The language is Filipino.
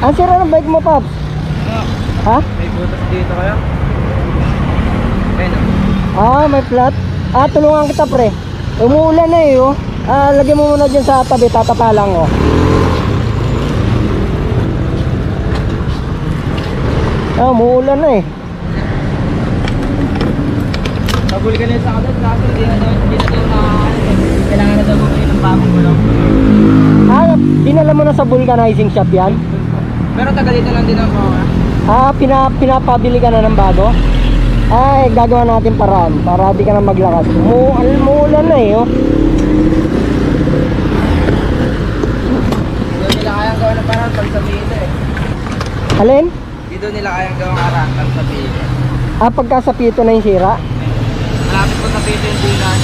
Ang sira ng bike mo, Paps? Ha? May butas dito kaya? Ayun. May flat. Tulungan kita, pre. Umuulan na eh, oh. Lagyan mo muna dyan sa tabi, tatapa lang, oh. Umuulan na eh. Paguli ka na sa kadat, kaso hindi na daw kailangan na daw bumili ng bagong gulong. Dinala mo na sa vulcanizing shop yan? Pero taga dito lang din ako. Pinapabili ka na ng bago? Gagawa natin paraan para di ka na maglakas. Umuulan na eh, oh. Dito nila kayang gawa ng paraan pag sabihin ito eh. Alin? Dito nila kayang gawa ng paraan pag sabihin. Pagka sa pito na yung sira? Malapit ko sa pito yung dinan.